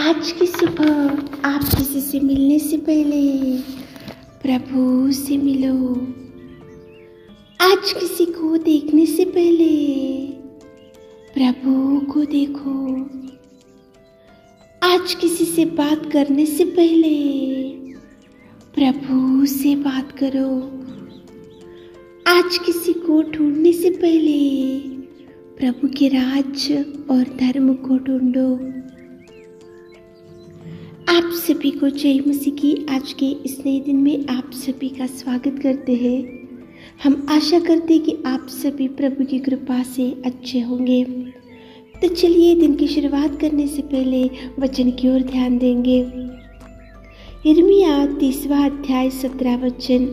आज की सुबह आप किसी से मिलने से पहले प्रभु से मिलो। आज किसी को देखने से पहले प्रभु को देखो। आज किसी से बात करने से पहले प्रभु से बात करो। आज किसी को ढूंढने से पहले प्रभु के राज्य और धर्म को ढूंढो। आप सभी को जय मसीह की आज के इस नए दिन में आप सभी का स्वागत करते हैं। हम आशा करते हैं कि आप सभी प्रभु की कृपा से अच्छे होंगे। तो चलिए दिन की शुरुआत करने से पहले वचन की ओर ध्यान देंगे। यिर्मयाह 30वां अध्याय 17 वचन।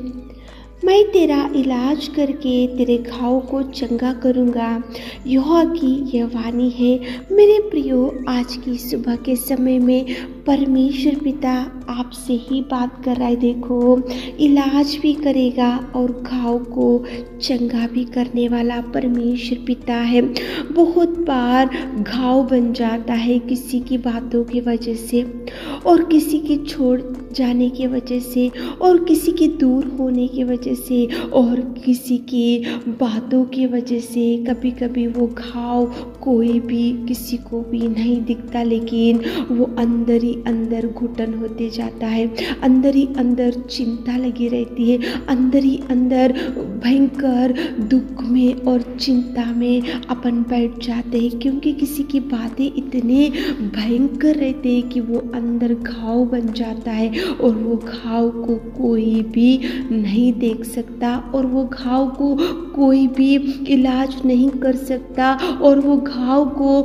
मैं तेरा इलाज करके तेरे घाव को चंगा करूँगा, यहोवा की यह वाणी है। मेरे प्रियो, आज की सुबह के समय में परमेश्वर पिता आपसे ही बात कर रहा है। देखो, इलाज भी करेगा और घाव को चंगा भी करने वाला परमेश्वर पिता है। बहुत बार घाव बन जाता है किसी की बातों की वजह से, और किसी के छोड़ जाने की वजह से, और किसी के दूर होने की वजह से, और किसी की बातों की वजह से। कभी कभी वो घाव कोई भी किसी को भी नहीं दिखता, लेकिन वो अंदर ही अंदर घुटन होते जाता है, अंदर ही अंदर चिंता लगी रहती है, अंदर ही अंदर भयंकर दुख में और चिंता में अपन बैठ जाते हैं, क्योंकि किसी की बातें इतने भयंकर रहते हैं कि वो अंदर घाव बन जाता है, और वो घाव को कोई भी नहीं देख सकता, और वो घाव को कोई भी इलाज नहीं कर सकता, और वो घाव को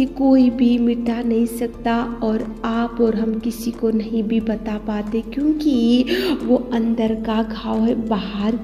कोई भी मिटा नहीं सकता, और आप और हम किसी को नहीं भी बता पाते, क्योंकि वो अंदर का घाव है। बाहर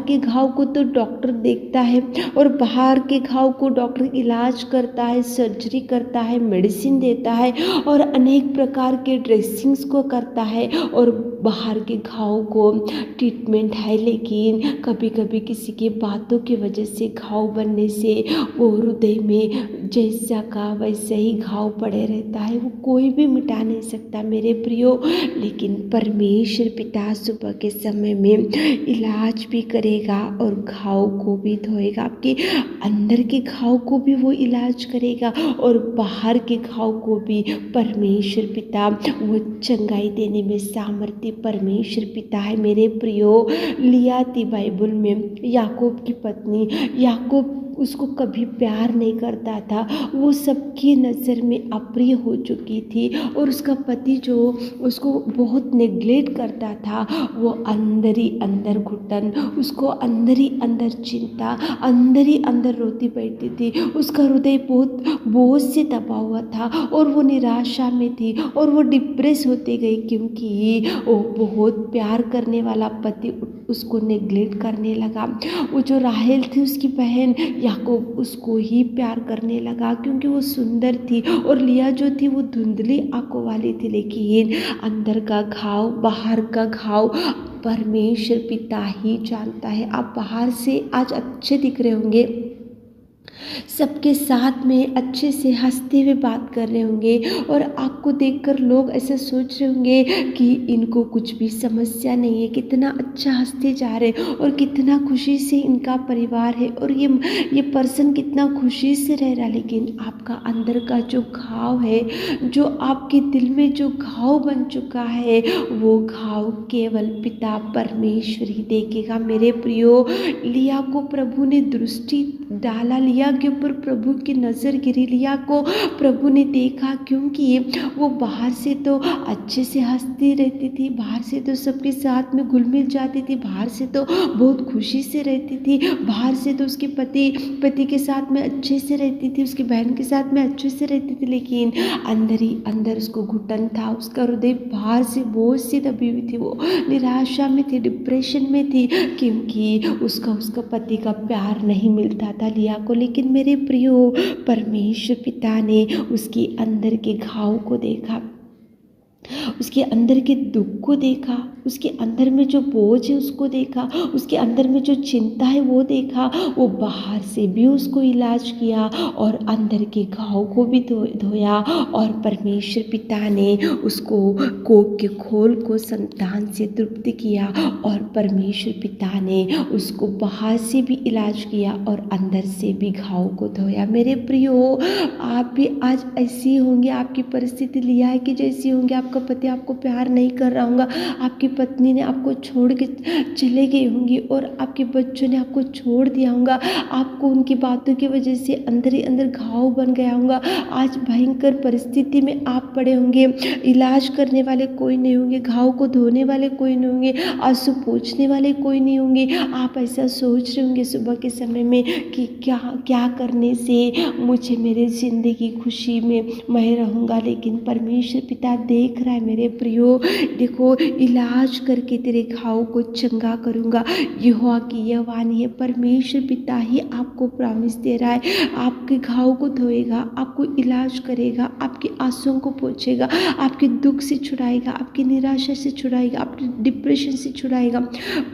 के घाव को तो डॉक्टर देखता है, और बाहर के घाव को डॉक्टर इलाज करता है, सर्जरी करता है, मेडिसिन देता है, और अनेक प्रकार के ड्रेसिंग्स को करता है, और बाहर के घाव को ट्रीटमेंट है। लेकिन कभी कभी किसी की बातों की वजह से घाव बनने से वो हृदय में जैसा का वैसे ही घाव पड़े रहता है, वो कोई भी मिटा नहीं सकता मेरे प्रियो। लेकिन परमेश्वर पिता सुबह के समय में इलाज भी करेगा और घाव को भी धोएगा। आपके अंदर के घाव को भी वो इलाज करेगा, और बाहर के घाव को भी परमेश्वर पिता वो चंगाई देने में सामर्थ्य परमेश्वर पिता है मेरे प्रियो। लिया थी बाइबल में याकूब की पत्नी। याकूब उसको कभी प्यार नहीं करता था, वो सबकी नज़र में अप्रिय हो चुकी थी, और उसका पति जो उसको बहुत नेग्लेक्ट करता था, वो अंदर ही अंदर घुटन, उसको अंदर ही अंदर चिंता, अंदर ही अंदर रोती बैठती थी। उसका हृदय बहुत बोझ से दबा हुआ था, और वो निराशा में थी, और वो डिप्रेस होती गई, क्योंकि वो बहुत प्यार करने वाला पति उसको नेग्लेक्ट करने लगा। वो जो राहेल थी उसकी बहन, याकूब उसको ही प्यार करने लगा, क्योंकि वो सुंदर थी, और लिया जो थी वो धुंधली आंखों वाली थी। लेकिन अंदर का घाव, बाहर का घाव परमेश्वर पिता ही जानता है। आप बाहर से आज अच्छे दिख रहे होंगे, सबके साथ में अच्छे से हंसते हुए बात कर रहे होंगे, और आपको देखकर लोग ऐसा सोच रहे होंगे कि इनको कुछ भी समस्या नहीं है, कितना अच्छा हंसते जा रहे, और कितना खुशी से इनका परिवार है, और ये पर्सन कितना खुशी से रह रहा। लेकिन आपका अंदर का जो घाव है, जो आपके दिल में जो घाव बन चुका है, वो घाव केवल पिता परमेश्वर ही देखेगा मेरे प्रियो। लिया को प्रभु ने दृष्टि डाला, लिया के ऊपर प्रभु की नज़र गिरी, लिया को प्रभु ने देखा, क्योंकि वो बाहर से तो अच्छे से हंसती रहती थी, बाहर से तो सबके साथ में घुल मिल जाती थी, बाहर से तो बहुत खुशी से रहती थी, बाहर से तो उसके पति के साथ में अच्छे से रहती थी, उसकी बहन के साथ में अच्छे से रहती थी, लेकिन अंदर ही अंदर उसको घुटन था, उसका हृदय बाहर से बोझ से दबी हुई थी, वो निराशा में थी, डिप्रेशन में थी, क्योंकि उसका पति का प्यार नहीं मिलता था लिया को। लेकिन मेरे प्रियो, परमेश्वर पिता ने उसके अंदर के घाव को देखा, उसके अंदर के दुख को देखा, उसके अंदर में जो बोझ है उसको देखा, उसके अंदर में जो चिंता है वो देखा। वो बाहर से भी उसको इलाज किया और अंदर के घाव को भी धोया। और परमेश्वर पिता ने उसको कोख के खोल को संतान से तृप्त किया और परमेश्वर पिता ने उसको बाहर से भी इलाज किया और अंदर से भी घाव को धोया। मेरे प्रियो, आप भी आज ऐसी होंगे, आपकी परिस्थिति लिया है कि जैसी होंगे, आपका पति आपको प्यार नहीं कर रहा होगा, आपकी पत्नी ने आपको छोड़ के चले गई होंगी और आपके बच्चों ने आपको छोड़ दिया होगा। आपको उनकी बातों की वजह से अंदर ही अंदर घाव बन गया होगा। आज भयंकर परिस्थिति में आप पड़े होंगे, इलाज करने वाले कोई नहीं होंगे, घाव को धोने वाले कोई नहीं होंगे, आंसू पोंछने वाले कोई नहीं होंगे। आप ऐसा सोच रहे होंगे सुबह के समय में कि क्या क्या करने से मुझे मेरे ज़िंदगी खुशी में मैं रहूँगा। लेकिन परमेश्वर पिता देख रहा है मेरे प्रियो, देखो, इलाज करके तेरे घाव को चंगा करूँगा। यहोवा की यह वाणी है। परमेश्वर पिता ही आपको प्रॉमिस दे रहा है, आपके घाव को धोएगा, आपको इलाज करेगा, आपके आंसुओं को पोंछेगा, आपके दुख से छुड़ाएगा, आपकी निराशा से छुड़ाएगा, आपके डिप्रेशन से छुड़ाएगा।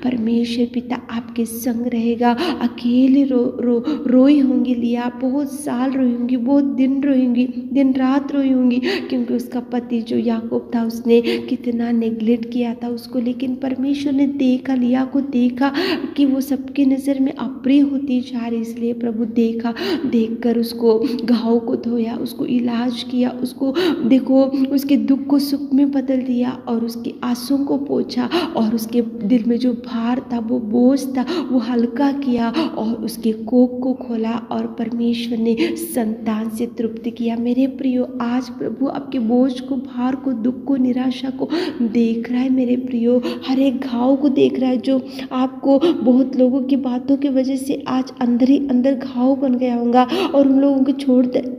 परमेश्वर पिता आपके संग रहेगा। अकेले रोई होंगी लिया, बहुत साल रोई होंगी, बहुत दिन रोई होंगी, दिन रात रोई होंगी, क्योंकि उसका पति जो याकूब था उसने कितना नेग्लेक्ट किया था उसको। लेकिन परमेश्वर ने देखा, लिया को देखा कि वो सबकी नज़र में अप्रिय होती जा रही, इसलिए प्रभु देखकर उसको घाव को धोया, उसको इलाज किया, उसको देखो उसके दुख को सुख में बदल दिया और उसके आंसुओं को पोंछा और उसके दिल में जो भार था, वो बोझ था, वो हल्का किया और उसके कोख को खोला और परमेश्वर ने संतान से तृप्त किया। मेरे प्रियो, आज प्रभु आपके बोझ को, भार को, दुख को, निराशा को देख रहा है। मेरे प्रियो, हर एक घाव को देख रहा है जो आपको बहुत लोगों की बातों की वजह से आज अंदर ही अंदर घाव बन गया होगा और उन लोगों को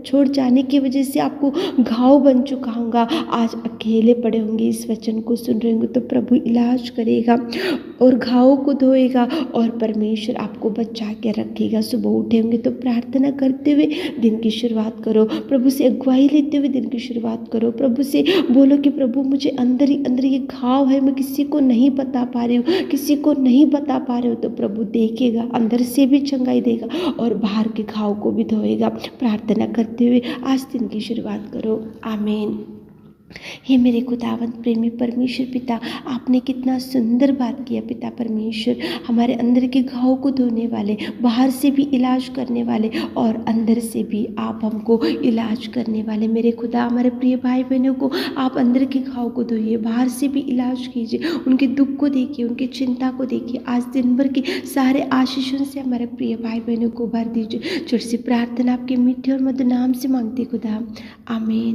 छोड़ जाने की वजह से आपको घाव बन चुका होगा। आज अकेले पड़े होंगे, इस वचन को सुन रहे होंगे तो प्रभु इलाज करेगा और घाव को धोएगा और परमेश्वर आपको बचा के रखेगा। सुबह उठे होंगे तो प्रार्थना करते हुए दिन की शुरुआत करो, प्रभु से अगुवाई लेते हुए दिन की शुरुआत करो। प्रभु से बोलो कि प्रभु मुझे अंदर ही अंदर ये घाव है, मैं किसी को नहीं बता पा रही हूँ, किसी को नहीं बता पा रहे हो, तो प्रभु देखेगा, अंदर से भी चंगाई देगा और बाहर के घाव को भी धोएगा। प्रार्थना करते हुए आज दिन की शुरुआत करो। आमीन। हे मेरे खुदावंत प्रेमी परमेश्वर पिता, आपने कितना सुंदर बात किया पिता परमेश्वर, हमारे अंदर के घाव को धोने वाले, बाहर से भी इलाज करने वाले और अंदर से भी आप हमको इलाज करने वाले। मेरे खुदा, हमारे प्रिय भाई बहनों को आप अंदर के घाव को धोइए, बाहर से भी इलाज कीजिए, उनके दुख को देखिए, उनकी चिंता को देखिए। आज दिन भर के सारे आशीषों से हमारे प्रिय भाई बहनों को भर दीजिए। छोटी सी प्रार्थना आपके मीठे और मधुर नाम से मांगते खुदा, आमीन।